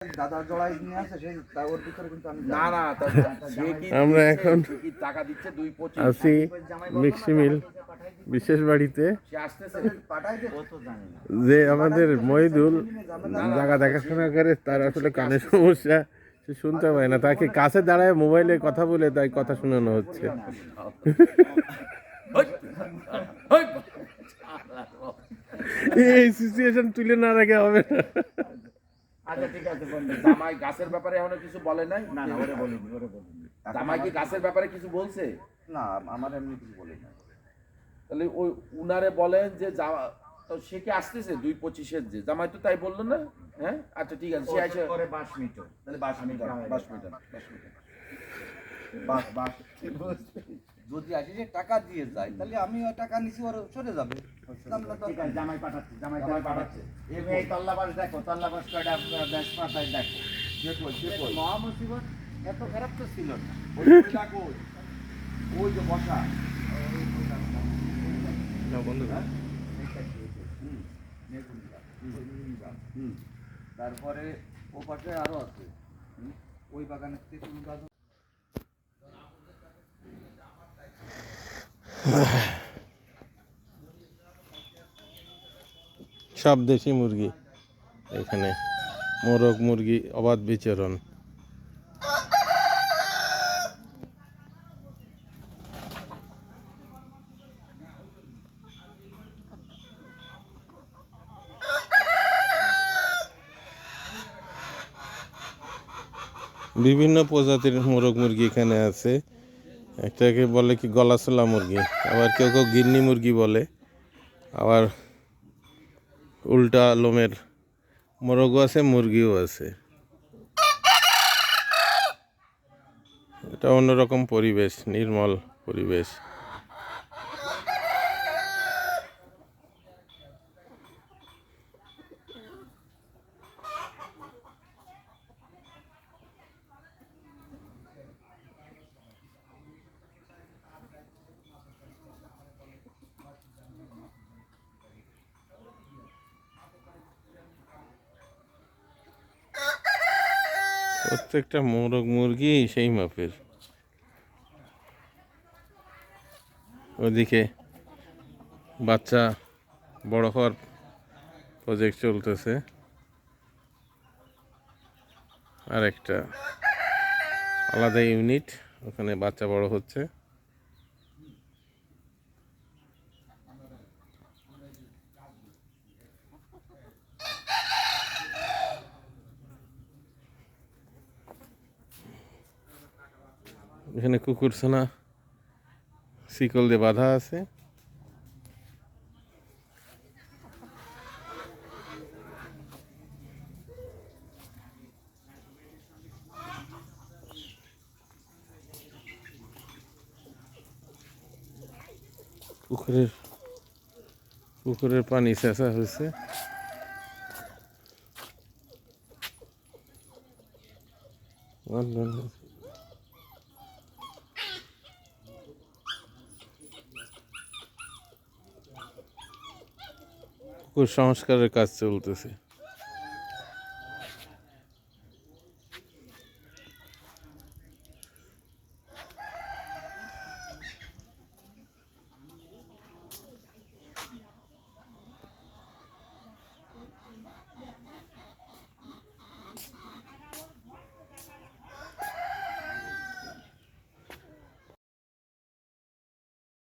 দাদা জড়াই নিয়ে আসে সেই ওর ভিতরে কিন্তু আমি না না আমরা এখন কি টাকা দিচ্ছে 2.25 আছি মিক্সি মিল বিশেষ বাড়িতে, সে আসতেছে পাঠাই দে ও তো জানে না যে আমাদের মহিদুল জায়গা দেখাশোনা করে, তার আসলে কানের সমস্যা, সে শুনতে পায় না। তাকে কাছে দাঁড়ায় মোবাইলে কথা বলে তাই কথা শোনানো হচ্ছে। এই সিচুয়েশন তুলে না রাখে হবে না। আচ্ছা ঠিক আছে বন্ধু, জামাই গাছের ব্যাপারে এখনো কিছু বলে নাই? না না ওরে বলিনি জামাই কি গাছের ব্যাপারে কিছু বলছে? না আমার এমনি কিছু বলি না। তাহলে ওই উনারে বলেন যে তো সে কি আসতেছে 2.25-এর যে জামাই তো তাই বললো না? হ্যাঁ আচ্ছা ঠিক আছে, সে আসে করে 22 মিনিট তাহলে 22 মিনিট যদি আসে যে টাকা দিয়ে যায় তাহলে আমি ওই টাকা নিছি ওর সরে যাবে। ঠিক আছে, জামাই পাঠাচ্ছে এই তল্লাবাস দেখো, তল্লাবাস কয়টা ব্যাস পাতায় দেখো। মহা মুসিবত এত খারাপ তো ছিল না। ওই যে বসা তারপরে ও পাশে আরো আছে ওই বাগানের থেকে গাছ। সব দেশি মুরগি এখানে, মোরগ মুরগি অবাধ বিচরণ। বিভিন্ন প্রজাতির মোরগ মুরগি এখানে আছে। একটাকে বলে কি গলাছোলা মুরগি, আবার কেউ কেউ গিন্নি মুরগি বলে, আবার উল্টা লোমের মোরগও আছে, মুরগিও আছে। এটা অন্যরকম পরিবেশ, নির্মল পরিবেশ। প্রত্যেকটা মোরগ মুরগি সেই মাপের। ওদিকে বাচ্চা বড় হওয়ার প্রজেক্ট চলতেছে, আর একটা আলাদা ইউনিট, ওখানে বাচ্চা বড় হচ্ছে। এখানে কুকুরছানা শিকল দিয়ে বাঁধা আছে। পুকুরের পানি চেঁচা হয়েছে। পুকুর সংস্কারের কাজ চলতেছে।